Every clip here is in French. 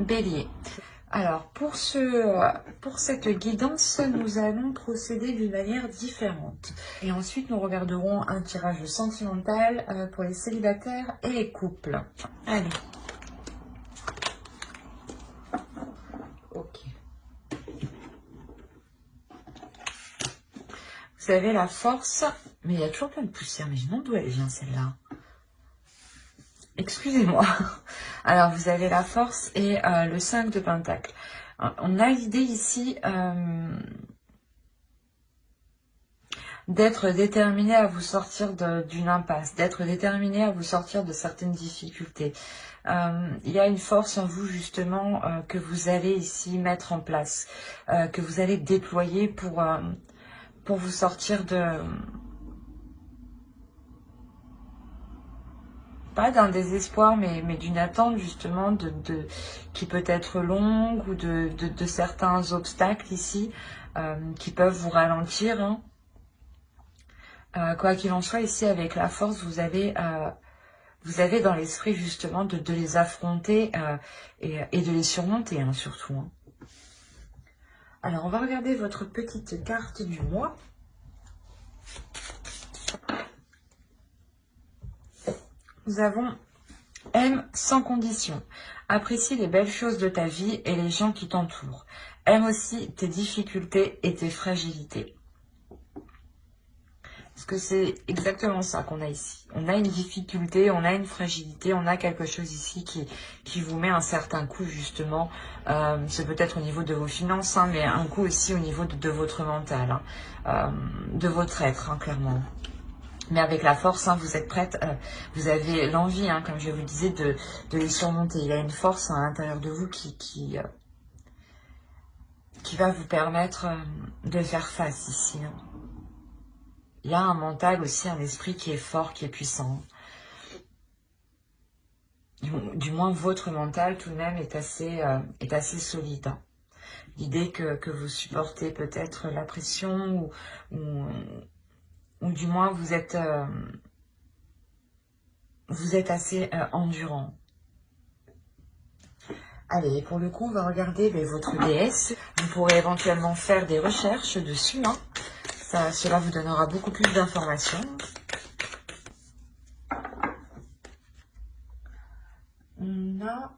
Bélier. Alors, pour cette guidance, nous allons procéder d'une manière différente. Et ensuite, nous regarderons un tirage sentimental pour les célibataires et les couples. Allez. Ok. Vous avez la force, mais il y a toujours plein de poussière. Mais je me demande d'où elle vient celle-là. Excusez-moi. Alors, vous avez la force et le 5 de Pentacle. On a l'idée ici d'être déterminé à vous sortir d'une impasse, d'être déterminé à vous sortir de certaines difficultés. Il y a une force en vous justement que vous allez ici mettre en place, que vous allez déployer pour vous sortir de... Pas d'un désespoir, mais d'une attente justement qui peut être longue ou de certains obstacles ici qui peuvent vous ralentir. Hein. Quoi qu'il en soit, ici avec la force, vous avez dans l'esprit justement de les affronter et de les surmonter hein, surtout. Hein. Alors on va regarder votre petite carte du mois. Nous avons aime sans condition. Apprécie les belles choses de ta vie et les gens qui t'entourent. Aime aussi tes difficultés et tes fragilités. Parce que c'est exactement ça qu'on a ici. On a une difficulté, on a une fragilité, on a quelque chose ici qui vous met un certain coup justement. C'est peut-être au niveau de vos finances, hein, mais un coup aussi au niveau de votre mental, hein, de votre être, hein, clairement. Mais avec la force, hein, vous êtes prête, vous avez l'envie, hein, comme je vous le disais, de les surmonter. Il y a une force à l'intérieur de vous qui va vous permettre de faire face ici. Hein. Il y a un mental aussi, un esprit qui est fort, qui est puissant. Du moins, votre mental tout de même est assez solide. Hein. L'idée que vous supportez peut-être la pression ou du moins vous êtes assez endurant. Allez, pour le coup, on va regarder votre déesse. Vous pourrez éventuellement faire des recherches dessus. Hein. Cela vous donnera beaucoup plus d'informations. On a...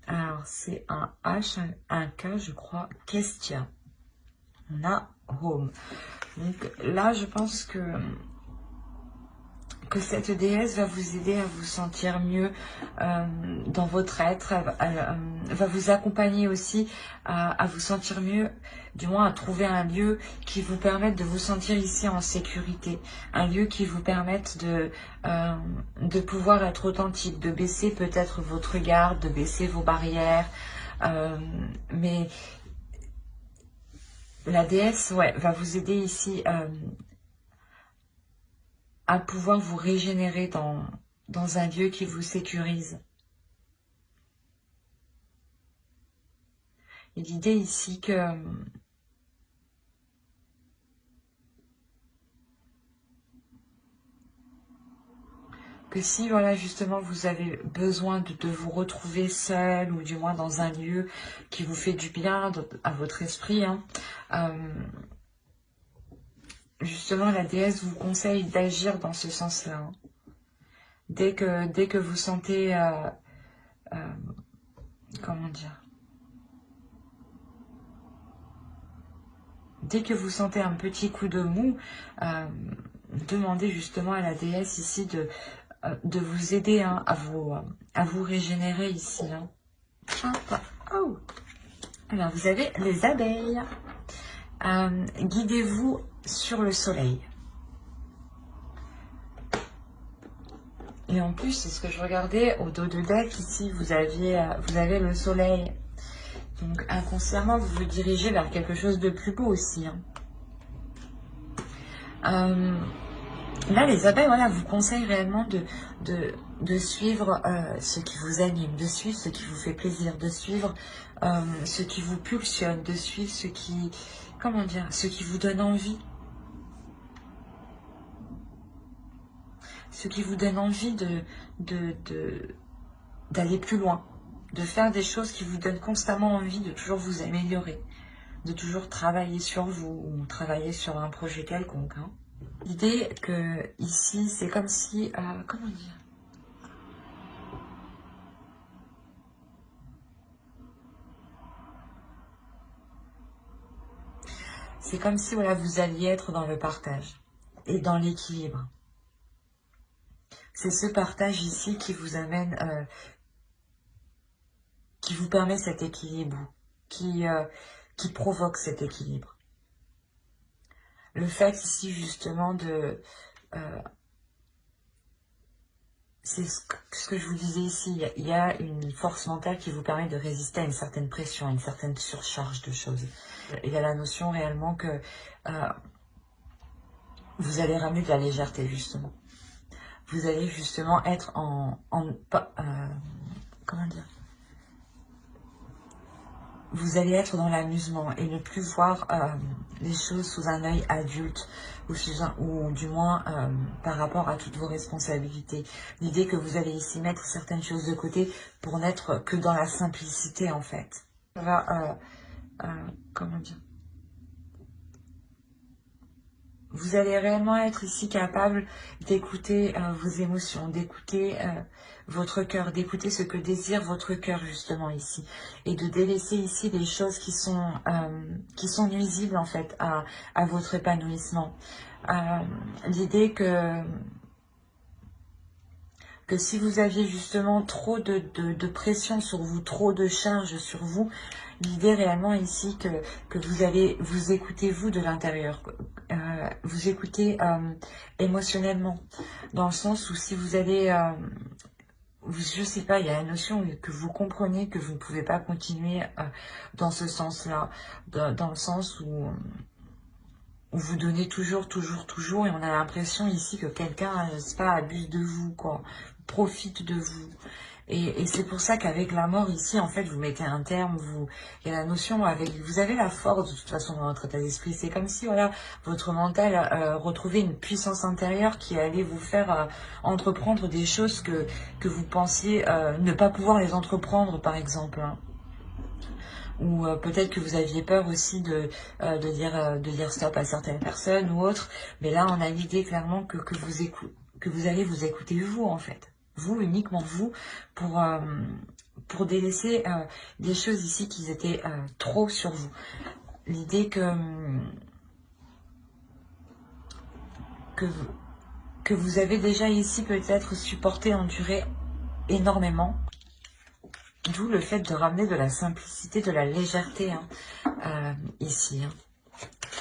alors, c'est un H, un K, je crois. Question. On a Home. Donc là, je pense que cette déesse va vous aider à vous sentir mieux dans votre être, va vous accompagner aussi à vous sentir mieux, du moins à trouver un lieu qui vous permette de vous sentir ici en sécurité, un lieu qui vous permette de pouvoir être authentique, de baisser peut-être votre garde, de baisser vos barrières, mais la déesse va vous aider ici à pouvoir vous régénérer dans un lieu qui vous sécurise. Et l'idée ici que si, voilà, justement, vous avez besoin de vous retrouver seul ou du moins dans un lieu qui vous fait du bien à votre esprit, hein, justement, la déesse vous conseille d'agir dans ce sens-là. Hein. Dès que vous sentez, comment dire, dès que vous sentez un petit coup de mou, demandez justement à la déesse ici de vous aider hein, à vous régénérer ici. Hein. Oh. Alors, vous avez les abeilles. Guidez-vous sur le soleil. Et en plus, c'est ce que je regardais au dos de deck, ici, vous avez le soleil. Donc, inconsciemment, vous vous dirigez vers quelque chose de plus beau aussi. Hein. Là, les abeilles, voilà, vous conseillent réellement de suivre ce qui vous anime, de suivre ce qui vous fait plaisir, de suivre ce qui vous pulsionne, de suivre ce qui, comment dire, ce qui vous donne envie. ce qui vous donne envie d'aller plus loin, de faire des choses qui vous donnent constamment envie de toujours vous améliorer, de toujours travailler sur vous ou travailler sur un projet quelconque. Hein. L'idée que ici, c'est comme si, comment dire, c'est comme si voilà, vous alliez être dans le partage et dans l'équilibre. C'est ce partage ici qui vous amène, qui vous permet cet équilibre, qui provoque cet équilibre. Le fait ici justement de... c'est ce que je vous disais ici, il y a une force mentale qui vous permet de résister à une certaine pression, à une certaine surcharge de choses. Il y a la notion réellement que vous allez ramener de la légèreté justement. Vous allez justement être comment dire, vous allez être dans l'amusement et ne plus voir les choses sous un œil adulte ou du moins par rapport à toutes vos responsabilités. L'idée que vous allez ici mettre certaines choses de côté pour n'être que dans la simplicité en fait. Ça va, comment dire, vous allez réellement être ici capable d'écouter vos émotions, d'écouter votre cœur, d'écouter ce que désire votre cœur justement ici. Et de délaisser ici des choses qui sont nuisibles en fait à votre épanouissement. L'idée que si vous aviez justement trop de pression sur vous, trop de charge sur vous, l'idée réellement ici que vous allez vous écouter vous de l'intérieur, vous écouter émotionnellement, dans le sens où si vous allez, je sais pas, il y a la notion que vous comprenez que vous ne pouvez pas continuer dans ce sens-là, dans le sens où vous donnez toujours, et on a l'impression ici que quelqu'un, je sais pas, abuse de vous, quoi, profite de vous. Et c'est pour ça qu'avec la mort ici, en fait, vous mettez un terme, il y a la notion, vous avez la force de toute façon dans votre état d'esprit. C'est comme si, voilà, votre mental retrouvait une puissance intérieure qui allait vous faire entreprendre des choses que vous pensiez ne pas pouvoir les entreprendre, par exemple, hein. Ou peut-être que vous aviez peur aussi de dire stop à certaines personnes ou autres. Mais là, on a l'idée clairement que vous allez vous écouter vous, en fait. Vous, uniquement vous, pour délaisser des choses ici qui étaient trop sur vous. L'idée que vous avez déjà ici peut-être supporté, enduré énormément. D'où le fait de ramener de la simplicité, de la légèreté hein, ici. Hein.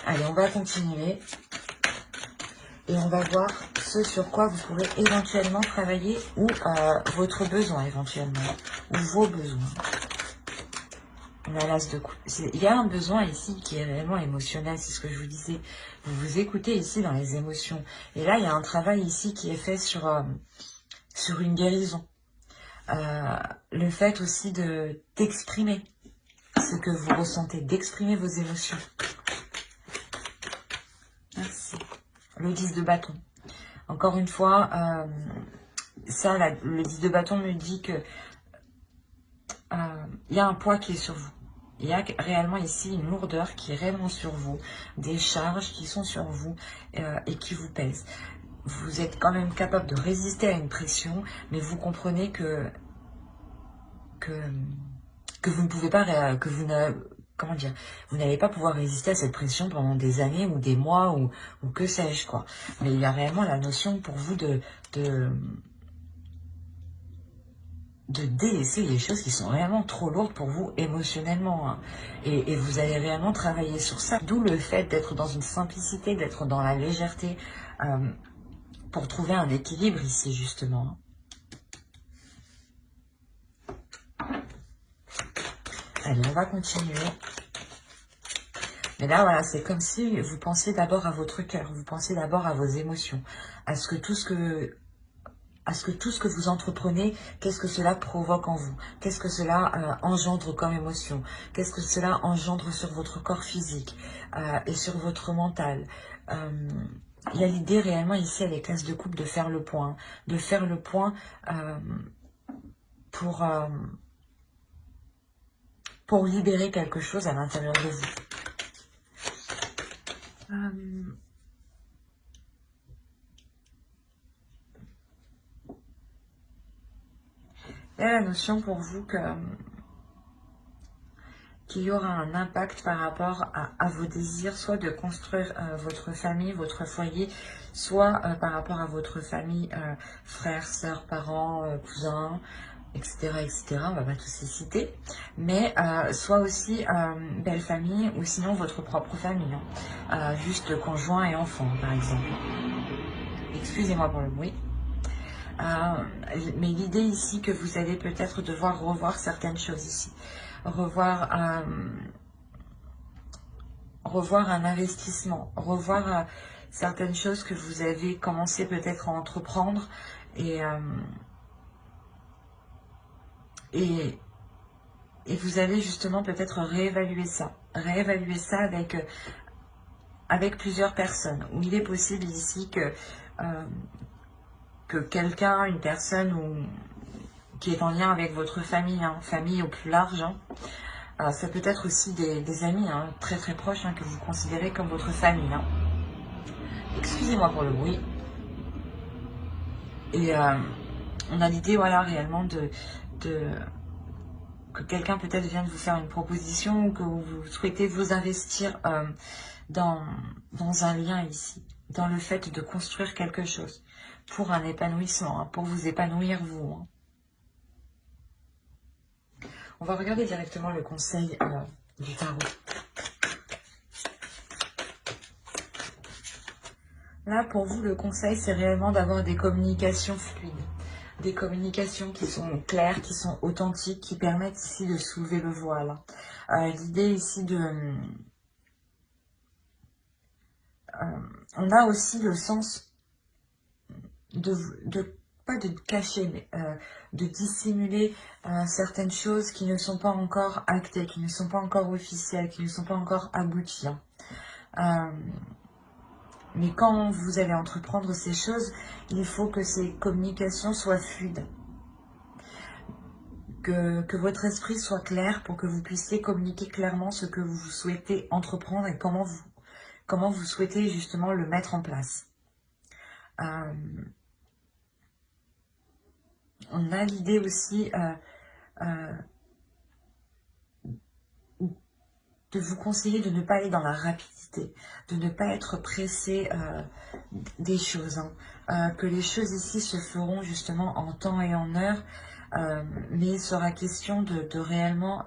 Allez, on va continuer. Et on va voir ce sur quoi vous pourrez éventuellement travailler ou votre besoin éventuellement. Ou vos besoins. On a l'as de coupe. Il y a un besoin ici qui est réellement émotionnel, c'est ce que je vous disais. Vous vous écoutez ici dans les émotions. Et là, il y a un travail ici qui est fait sur une guérison. Le fait aussi d'exprimer ce que vous ressentez, d'exprimer vos émotions. Merci. Le 10 de bâton. Encore une fois, ça, le 10 de bâton me dit que il y a un poids qui est sur vous. Il y a réellement ici une lourdeur qui est réellement sur vous, des charges qui sont sur vous et qui vous pèsent. Vous êtes quand même capable de résister à une pression, mais vous comprenez que vous ne pouvez pas, comment dire, vous n'allez pas pouvoir résister à cette pression pendant des années ou des mois ou que sais-je quoi. Mais il y a réellement la notion pour vous de délaisser les choses qui sont réellement trop lourdes pour vous émotionnellement. Hein. Et vous allez réellement travailler sur ça. D'où le fait d'être dans une simplicité, d'être dans la légèreté pour trouver un équilibre ici justement. Allez, on va continuer. Mais là, voilà, c'est comme si vous pensiez d'abord à votre cœur, vous pensiez d'abord à vos émotions, à ce que tout ce que vous entreprenez, qu'est-ce que cela provoque en vous, qu'est-ce que cela engendre comme émotion, qu'est-ce que cela engendre sur votre corps physique et sur votre mental. il y a l'idée réellement ici avec l'As de coupe de faire le point. De faire le point pour libérer quelque chose à l'intérieur de vous. Il y a la notion pour vous qu'il y aura un impact par rapport à vos désirs, soit de construire votre famille, votre foyer, soit par rapport à votre famille, frères, sœurs, parents, cousins, etc., etc. On va pas tous les citer, mais soit aussi belle famille ou sinon votre propre famille, hein. Juste conjoint et enfant, par exemple. Excusez-moi pour le bruit. Mais l'idée ici que vous allez peut-être devoir revoir certaines choses ici. Revoir un investissement, revoir certaines choses que vous avez commencé peut-être à entreprendre et vous allez justement peut-être réévaluer ça avec plusieurs personnes, où il est possible ici que quelqu'un, une personne qui est en lien avec votre famille, hein, famille au plus large, hein. Ça peut être aussi des amis, hein, très très proches, hein, que vous considérez comme votre famille, hein. Excusez-moi pour le bruit. Et on a l'idée, voilà, réellement que quelqu'un peut-être vient de vous faire une proposition ou que vous souhaitez vous investir dans un lien ici, dans le fait de construire quelque chose pour un épanouissement, hein, pour vous épanouir vous, hein. On va regarder directement le conseil du tarot. Là, pour vous, le conseil, c'est réellement d'avoir des communications fluides. Des communications qui sont claires, qui sont authentiques, qui permettent ici de soulever le voile. L'idée ici on a aussi le sens pas de cacher, mais de dissimuler certaines choses qui ne sont pas encore actées, qui ne sont pas encore officielles, qui ne sont pas encore abouties, hein. Mais quand vous allez entreprendre ces choses, il faut que ces communications soient fluides. Que votre esprit soit clair pour que vous puissiez communiquer clairement ce que vous souhaitez entreprendre et comment vous souhaitez justement le mettre en place. On a l'idée aussi de vous conseiller de ne pas aller dans la rapidité, de ne pas être pressé des choses, hein. Que les choses ici se feront justement en temps et en heure, mais il sera question de réellement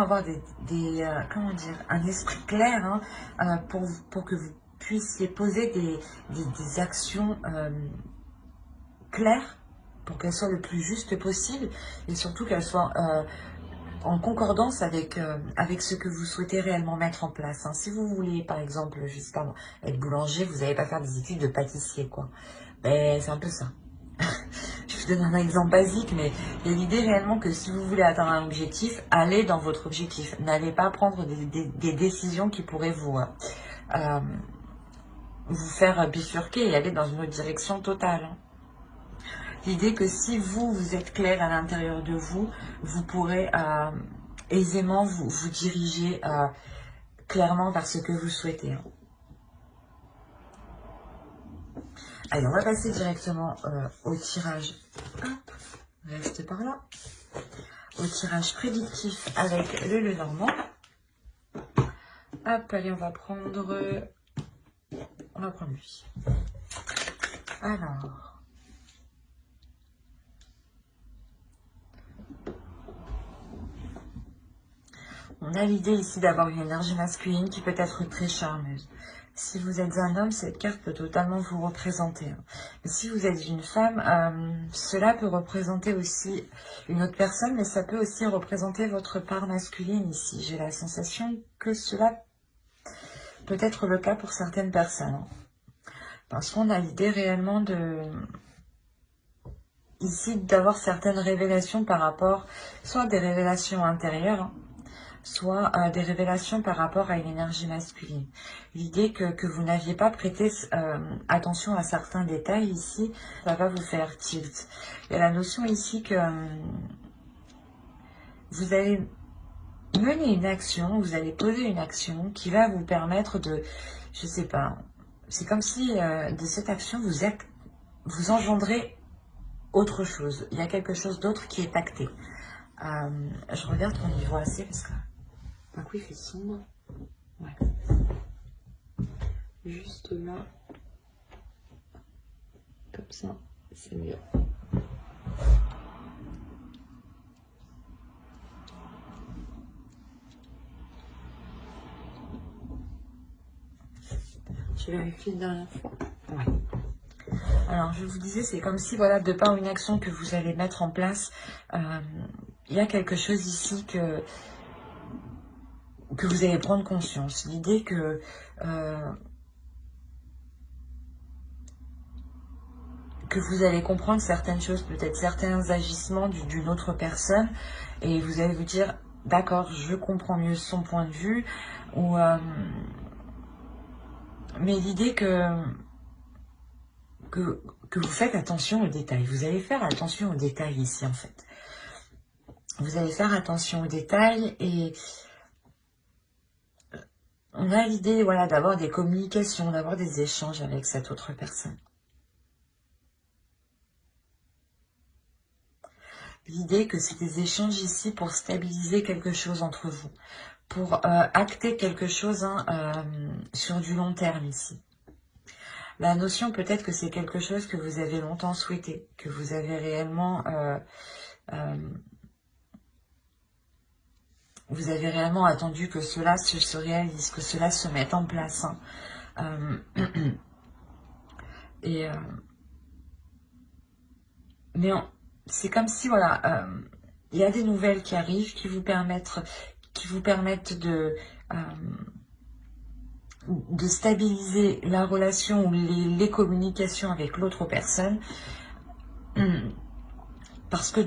avoir comment dire, un esprit clair, hein, pour que vous puissiez poser des actions claires, pour qu'elles soient le plus juste possible et surtout qu'elles soient en concordance avec ce que vous souhaitez réellement mettre en place, hein. Si vous voulez, par exemple, je sais pas, être boulanger, vous n'allez pas faire des études de pâtissier, quoi. Ben, c'est un peu ça. Je vous donne un exemple basique, mais il y a l'idée réellement que si vous voulez atteindre un objectif, allez dans votre objectif. N'allez pas prendre des décisions qui pourraient vous faire bifurquer et aller dans une autre direction totale, hein. L'idée que si vous êtes clair à l'intérieur de vous, vous pourrez aisément vous diriger clairement vers ce que vous souhaitez, hein. Allez, on va passer directement au tirage. Hop, reste par là. Au tirage prédictif avec le Lenormand. Hop, allez, on va prendre lui. Alors... on a l'idée ici d'avoir une énergie masculine qui peut être très charmeuse. Si vous êtes un homme, cette carte peut totalement vous représenter, hein. Mais si vous êtes une femme, cela peut représenter aussi une autre personne, mais ça peut aussi représenter votre part masculine ici. J'ai la sensation que cela peut être le cas pour certaines personnes, hein. Parce qu'on a l'idée réellement ici d'avoir certaines révélations par rapport, soit des révélations intérieures, hein, soit des révélations par rapport à une énergie masculine. L'idée que vous n'aviez pas prêté attention à certains détails ici, ça va vous faire tilt. Il y a la notion ici que vous allez mener une action, vous allez poser une action qui va vous permettre de, je sais pas, c'est comme si de cette action vous engendrez autre chose. Il y a quelque chose d'autre qui est acté. Je regarde qu'on y voit assez parce que d'un coup il fait sombre. Ouais. Juste là, comme ça, c'est mieux. Je vérifie une dernière fois. Ouais. Alors, je vous disais, c'est comme si, voilà, de par une action que vous allez mettre en place, il y a quelque chose ici que vous allez prendre conscience. L'idée que vous allez comprendre certaines choses, peut-être certains agissements d'une autre personne, et vous allez vous dire, d'accord, je comprends mieux son point de vue, ou mais l'idée que vous faites attention aux détails. Vous allez faire attention aux détails ici, en fait. Vous allez faire attention aux détails et on a l'idée, voilà, d'avoir des communications, d'avoir des échanges avec cette autre personne. L'idée que c'est des échanges ici pour stabiliser quelque chose entre vous, pour acter quelque chose sur du long terme ici. La notion peut-être que c'est quelque chose que vous avez longtemps souhaité, que vous avez réellement attendu que cela se réalise, que cela se mette en place. Mais c'est comme si, voilà, il y a des nouvelles qui arrivent, qui vous permettent de stabiliser la relation ou les communications avec l'autre personne. Parce que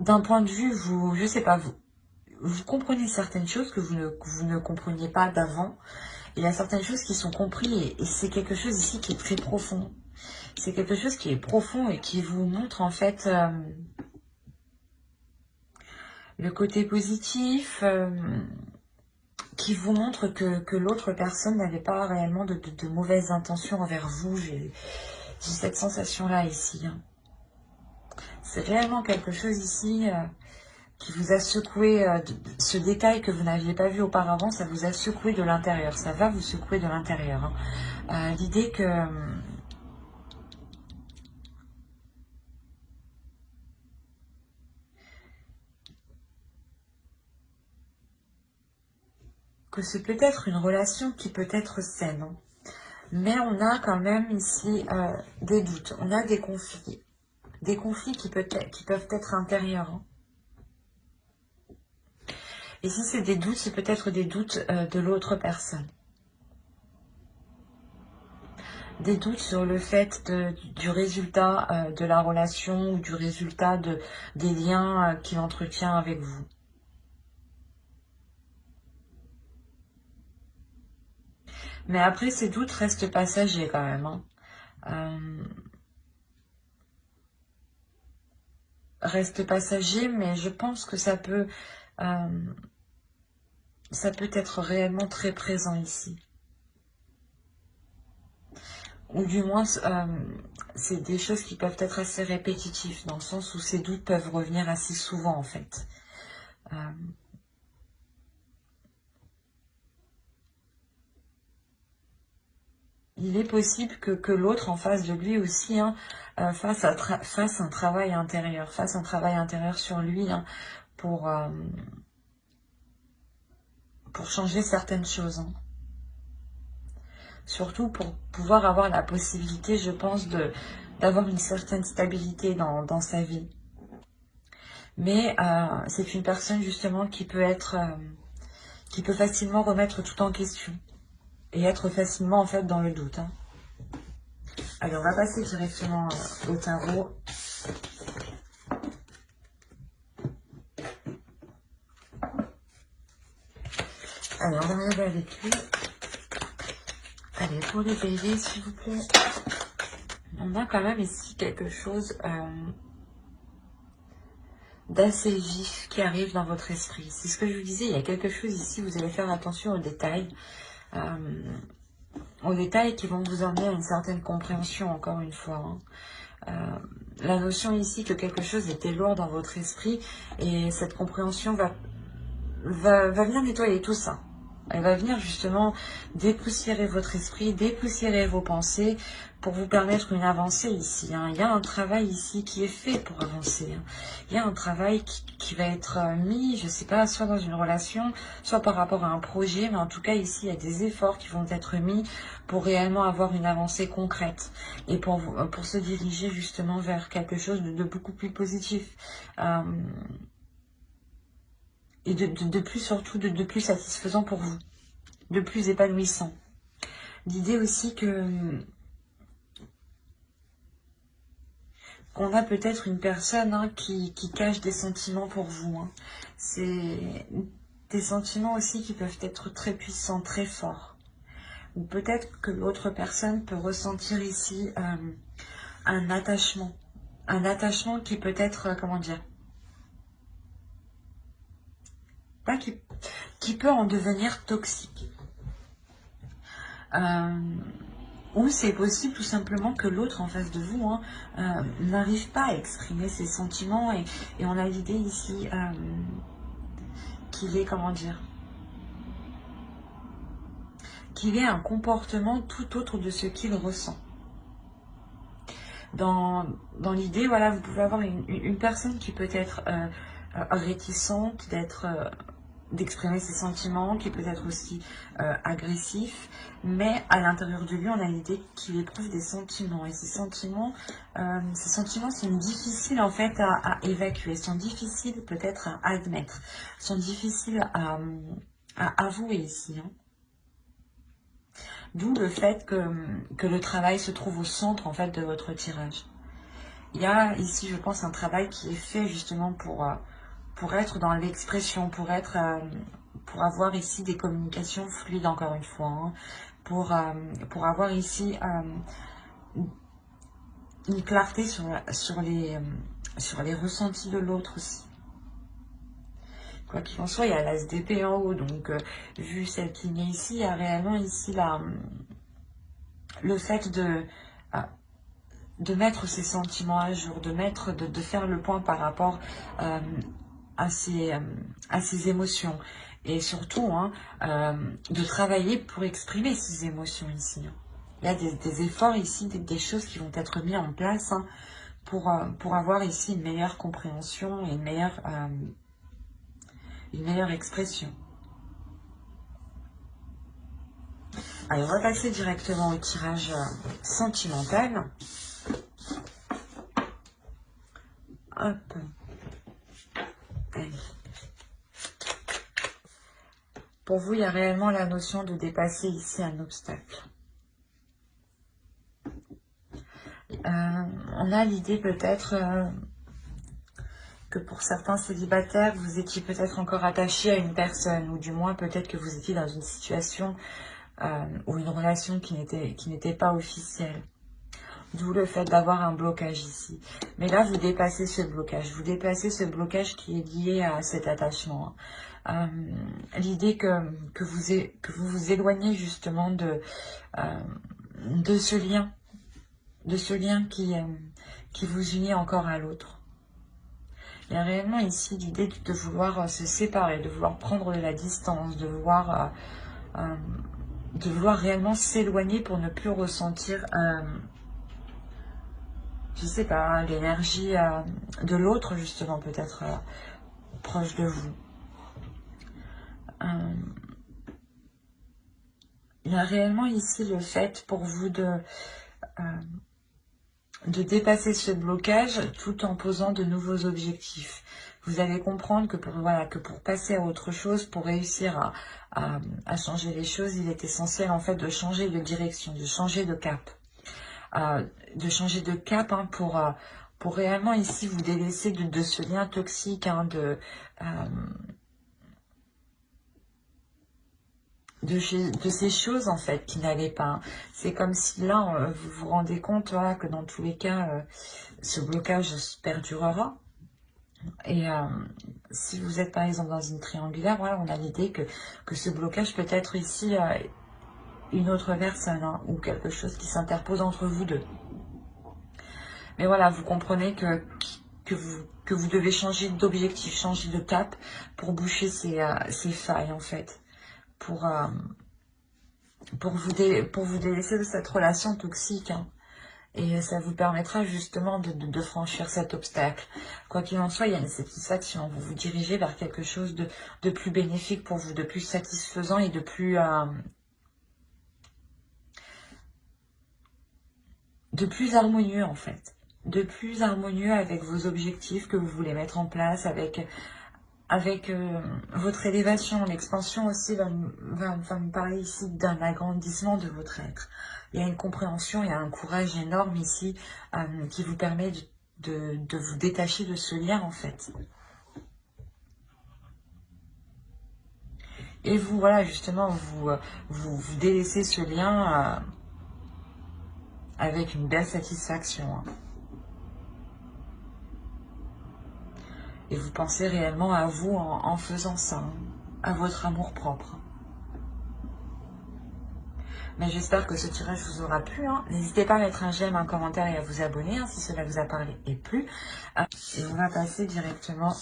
d'un point de vue, je sais pas, vous comprenez certaines choses que vous ne compreniez pas d'avant. Il y a certaines choses qui sont comprises et c'est quelque chose ici qui est très profond. C'est quelque chose qui est profond et qui vous montre en fait le côté positif, qui vous montre que l'autre personne n'avait pas réellement de mauvaises intentions envers vous. J'ai cette sensation-là ici. C'est réellement quelque chose ici qui vous a secoué, ce détail que vous n'aviez pas vu auparavant, ça vous a secoué de l'intérieur, ça va vous secouer de l'intérieur. L'idée que c'est peut-être une relation qui peut être saine. Mais on a quand même ici des doutes, on a des conflits. Des conflits qui peuvent être intérieurs. Et si c'est des doutes, c'est peut-être des doutes de l'autre personne. Des doutes sur le fait du résultat de la relation ou du résultat des liens qu'il entretient avec vous. Mais après, ces doutes restent passagers quand même. Restent passagers, mais je pense que ça peut être réellement très présent ici. Ou du moins, c'est des choses qui peuvent être assez répétitives, dans le sens où ces doutes peuvent revenir assez souvent, en fait. Il est possible que l'autre, en face de lui aussi, fasse un travail intérieur, sur lui, pour changer certaines choses. Surtout pour pouvoir avoir la possibilité, je pense, d'avoir une certaine stabilité dans sa vie. Mais c'est une personne justement qui peut facilement remettre tout en question et être facilement en fait dans le doute. Allez, on va passer directement au tarot. Allez, on va regarder avec lui. Allez, pour les béliers, s'il vous plaît. On a quand même ici quelque chose d'assez vif qui arrive dans votre esprit. C'est ce que je vous disais, il y a quelque chose ici, vous allez faire attention aux détails. Aux détails qui vont vous emmener à une certaine compréhension, encore une fois. La notion ici que quelque chose était lourd dans votre esprit et cette compréhension va venir nettoyer tout ça. Elle va venir justement dépoussiérer votre esprit, dépoussiérer vos pensées pour vous permettre une avancée ici. Il y a un travail ici qui est fait pour avancer. Il y a un travail qui va être mis, je ne sais pas, soit dans une relation, soit par rapport à un projet, mais en tout cas ici, il y a des efforts qui vont être mis pour réellement avoir une avancée concrète et pour se diriger justement vers quelque chose de beaucoup plus positif. Et de plus, surtout, de plus satisfaisant pour vous, de plus épanouissant. L'idée aussi qu'on a peut-être une personne qui cache des sentiments pour vous. C'est des sentiments aussi qui peuvent être très puissants, très forts. Ou peut-être que l'autre personne peut ressentir ici un attachement. Un attachement qui peut être, comment dire, qui peut en devenir toxique. Ou c'est possible tout simplement que l'autre en face de vous n'arrive pas à exprimer ses sentiments et on a l'idée ici qu'il est, comment dire, qu'il ait un comportement tout autre de ce qu'il ressent. Dans l'idée, voilà, vous pouvez avoir une personne qui peut être réticente d'exprimer ses sentiments, qui peut être aussi agressif, mais à l'intérieur de lui, on a l'idée qu'il éprouve des sentiments. Et ces sentiments sont difficiles en fait à évacuer, sont difficiles peut-être à admettre, sont difficiles à avouer ici. D'où le fait que le travail se trouve au centre en fait de votre tirage. Il y a ici, je pense, un travail qui est fait justement pour être dans l'expression, pour avoir ici des communications fluides, encore une fois, pour avoir ici une clarté sur les ressentis de l'autre aussi. Quoi qu'il en soit, il y a l'as d'épée en haut, donc vu cette ligne ici, il y a réellement ici le fait de mettre ses sentiments à jour, de faire le point par rapport à ses émotions. Et surtout, de travailler pour exprimer ses émotions ici. Il y a des efforts ici, des choses qui vont être mises en place pour avoir ici une meilleure compréhension et une meilleure expression. Allez, on va passer directement au tirage sentimental. Hop. Allez. Pour vous, il y a réellement la notion de dépasser ici un obstacle. On a l'idée peut-être que pour certains célibataires, vous étiez peut-être encore attaché à une personne, ou du moins peut-être que vous étiez dans une situation ou une relation qui n'était pas officielle. D'où le fait d'avoir un blocage ici. Mais là, vous dépassez ce blocage. Vous dépassez ce blocage qui est lié à cet attachement. L'idée que vous vous éloignez justement de ce lien. De ce lien qui vous unit encore à l'autre. Il y a réellement ici l'idée de vouloir se séparer, de vouloir prendre de la distance, de vouloir réellement s'éloigner pour ne plus ressentir, je sais pas, l'énergie de l'autre, justement, peut-être proche de vous. Il y a réellement ici le fait pour vous de dépasser ce blocage tout en posant de nouveaux objectifs. Vous allez comprendre que pour passer à autre chose, pour réussir à changer les choses, il est essentiel en fait de changer de direction, de changer de cap. Pour réellement ici vous délaisser de ce lien toxique, de ces choses en fait qui n'allaient pas. C'est comme si là, vous vous rendez compte voilà, que dans tous les cas, ce blocage perdurera. Et si vous êtes par exemple dans une triangulaire, voilà, on a l'idée que ce blocage peut être ici une autre personne hein, ou quelque chose qui s'interpose entre vous deux. Mais voilà, vous comprenez que vous devez changer d'objectif, changer de cap pour boucher ces failles en fait. Pour vous délaisser de cette relation toxique. Hein. Et ça vous permettra justement de franchir cet obstacle. Quoi qu'il en soit, il y a une satisfaction. Vous vous dirigez vers quelque chose de plus bénéfique pour vous, de plus satisfaisant et de plus harmonieux en fait. De plus harmonieux avec vos objectifs que vous voulez mettre en place, avec votre élévation. L'expansion aussi va me parler ici d'un agrandissement de votre être. Il y a une compréhension, il y a un courage énorme ici qui vous permet de vous détacher de ce lien en fait. Et vous, voilà, justement, vous délaissez ce lien avec une belle satisfaction. Hein. Et vous pensez réellement à vous en faisant ça, hein, à votre amour propre. Mais j'espère que ce tirage vous aura plu. Hein. N'hésitez pas à mettre un j'aime, un commentaire et à vous abonner hein, si cela vous a parlé et plu. Et on va passer directement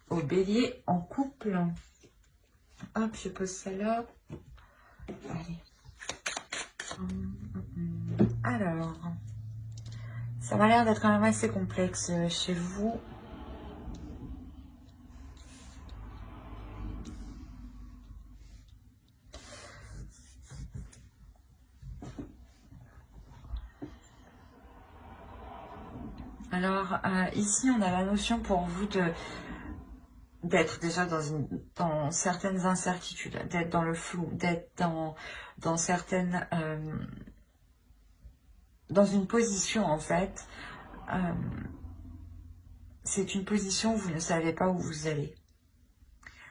au bélier en couple. Hop, je pose ça là. Allez. Alors, ça m'a l'air d'être quand même assez complexe chez vous. Alors, ici, on a la notion pour vous d'être déjà dans certaines incertitudes, d'être dans le flou, d'être dans certaines... dans une position, en fait. C'est une position où vous ne savez pas où vous allez.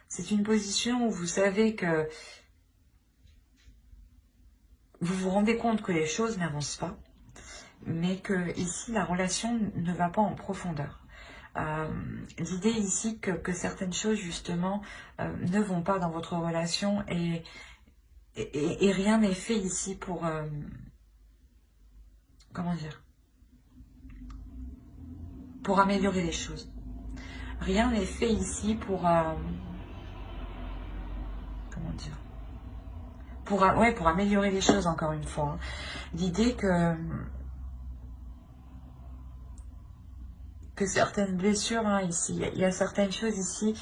C'est une position où vous savez que vous vous rendez compte que les choses n'avancent pas, mais que ici, la relation ne va pas en profondeur. L'idée ici que certaines choses, justement, ne vont pas dans votre relation et rien n'est fait ici pour... comment dire? Pour améliorer les choses. Rien n'est fait ici pour... comment dire? Pour améliorer les choses, encore une fois. Hein. L'idée que certaines blessures, hein, ici, il y a certaines choses ici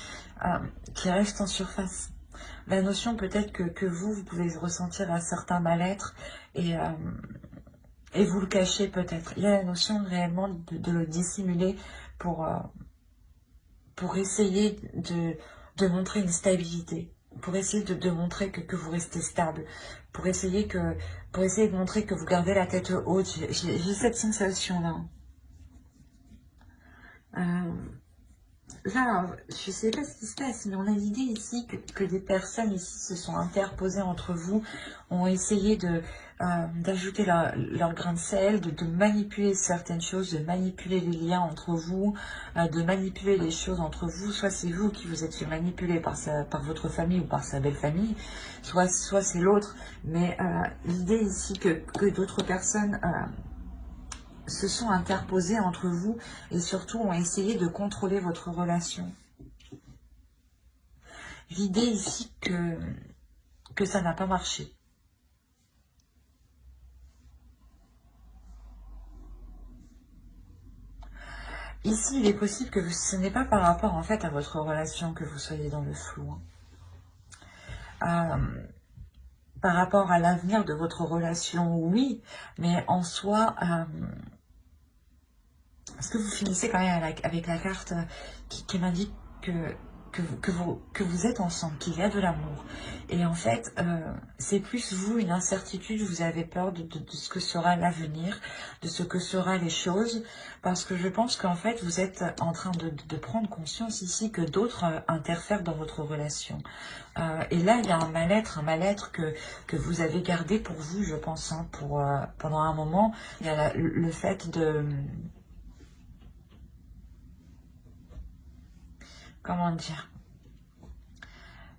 qui restent en surface. La notion peut-être que vous pouvez ressentir un certain mal-être et vous le cachez peut-être. Il y a la notion réellement de le dissimuler pour essayer de montrer une stabilité, pour essayer de montrer que vous restez stable, pour essayer de montrer que vous gardez la tête haute. J'ai cette sensation-là. Là, je ne sais pas ce qui se passe, mais on a l'idée ici que des personnes ici se sont interposées entre vous, ont essayé d'ajouter leur grain de sel, de manipuler certaines choses, de manipuler les liens entre vous, de manipuler les choses entre vous. Soit c'est vous qui vous êtes fait manipuler par votre famille ou par sa belle famille, soit c'est l'autre. Mais l'idée ici que d'autres personnes... se sont interposés entre vous et surtout ont essayé de contrôler votre relation. L'idée ici que ça n'a pas marché. Ici, il est possible que ce n'est pas par rapport en fait à votre relation que vous soyez dans le flou. Hein. Par rapport à l'avenir de votre relation, oui, mais en soi... parce que vous finissez quand même avec la carte qui m'indique que que vous êtes ensemble, qu'il y a de l'amour. Et en fait, c'est plus vous, une incertitude, vous avez peur de ce que sera l'avenir, de ce que seront les choses, parce que je pense qu'en fait, vous êtes en train de prendre conscience ici que d'autres interfèrent dans votre relation. Et là, il y a un mal-être que vous avez gardé pour vous, je pense, hein, pendant un moment. Il y a le fait de... Comment dire?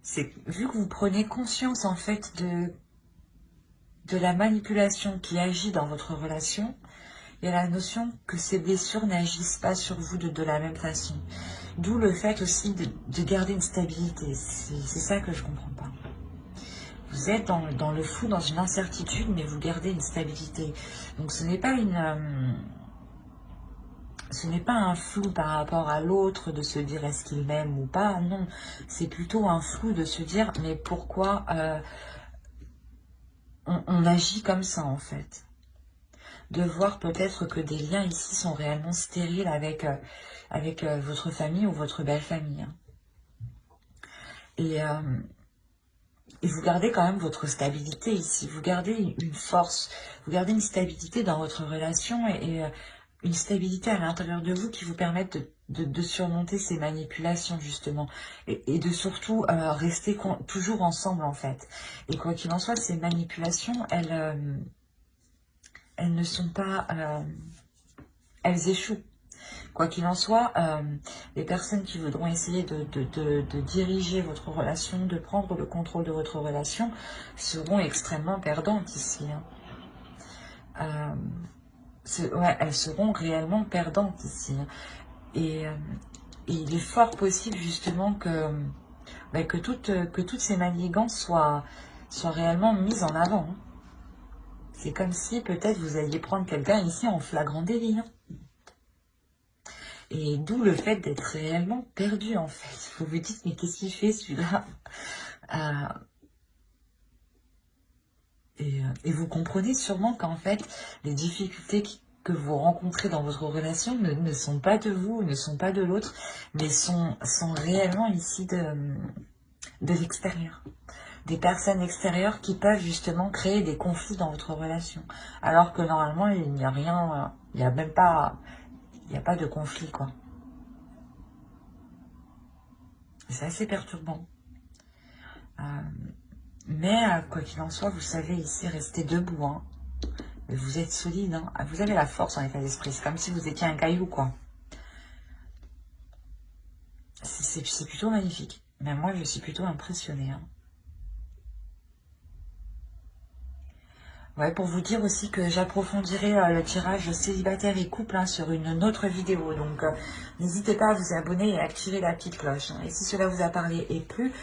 C'est vu que vous prenez conscience, en fait, de la manipulation qui agit dans votre relation, il y a la notion que ces blessures n'agissent pas sur vous de la même façon. D'où le fait aussi de garder une stabilité. C'est ça que je comprends pas. Vous êtes dans le flou, dans une incertitude, mais vous gardez une stabilité. Donc ce n'est pas ce n'est pas un flou par rapport à l'autre, de se dire est-ce qu'il m'aime ou pas, non. C'est plutôt un flou de se dire mais pourquoi on agit comme ça en fait. De voir peut-être que des liens ici sont réellement stériles avec, votre famille ou votre belle famille. Hein. Et vous gardez quand même votre stabilité ici, vous gardez une force, vous gardez une stabilité dans votre relation et une stabilité à l'intérieur de vous qui vous permettent de surmonter ces manipulations justement et de surtout rester toujours ensemble en fait. Et quoi qu'il en soit, ces manipulations, elles ne sont pas... elles échouent. Quoi qu'il en soit, les personnes qui voudront essayer de diriger votre relation, de prendre le contrôle de votre relation, seront extrêmement perdantes ici. Hein. Ouais, elles seront réellement perdantes ici. Hein. Et il est fort possible justement que toutes ces manigances soient réellement mises en avant. Hein. C'est comme si peut-être vous alliez prendre quelqu'un ici en flagrant délit. Hein. Et d'où le fait d'être réellement perdu, en fait. Vous vous dites, mais qu'est-ce qu'il fait, celui-là et vous comprenez sûrement qu'en fait, les difficultés que vous rencontrez dans votre relation ne sont pas de vous, ne sont pas de l'autre, mais sont réellement ici de l'extérieur. Des personnes extérieures qui peuvent justement créer des conflits dans votre relation. Alors que normalement, il n'y a rien, il n'y a même pas... Il n'y a pas de conflit, quoi. C'est assez perturbant. Mais, quoi qu'il en soit, vous savez ici rester debout. Hein. Vous êtes solide. Hein. Vous avez la force en état d'esprit. C'est comme si vous étiez un caillou, quoi. C'est plutôt magnifique. Mais moi, je suis plutôt impressionnée. Hein. Ouais, pour vous dire aussi que j'approfondirai le tirage célibataire et couple hein, sur une autre vidéo. Donc, n'hésitez pas à vous abonner et à activer la petite cloche. Hein. Et si cela vous a parlé et plu,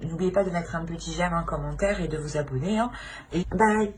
n'oubliez pas de mettre un petit j'aime, un commentaire et de vous abonner. Hein. Et bye!